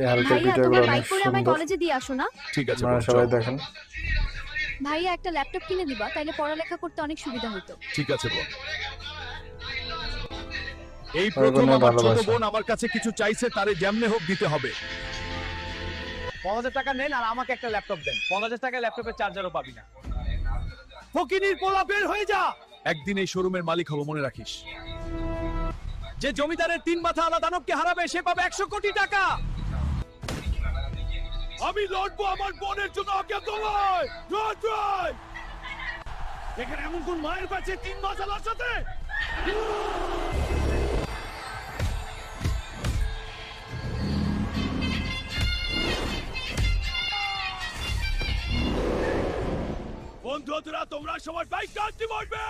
এই হালকা ভাইয়া ভিডিওগুলো তোমার অনেক বাইক করে আমায় সুন্দর, কলেজে দিয়ে আসো না। ঠিক আছে আপনারা বোন, সবাই চল। দেখেন। ভাইয়া একটা ল্যাপটপ কিনে দিবা, তাইলে পড়ালেখা করতে অনেক সুবিধা হতো। ঠিক আছে বোন। এই ওই প্রথম বোনের আমার ছোট ভালোবাসা। বোন আমার কাছে কিছু চাইছে, তারে যেমনে হোক দিতে হবে। 5000 টাকা নেন আর আমাকে একটা ল্যাপটপ দেন। 5000 টাকায় ল্যাপটপের চার্জারও পাবি না। ফকিনীর পোলা বের হয়ে যা। একদিন এই শোরুমের মালিক হব, মনে রাখিস। যে জমিদারের 3 মাথা আলা দানবকে হারাবে সে পাবে 100 কোটি টাকা। আমি লড়বো আমার বোনের জন্য, আগে তোমায় জয়। এখানে এমন কোন মায়ের কাছে 3 মাথা আলার সাথে। বন্ধুরা তোমরা সবাই বাইক কাটতে পারবে।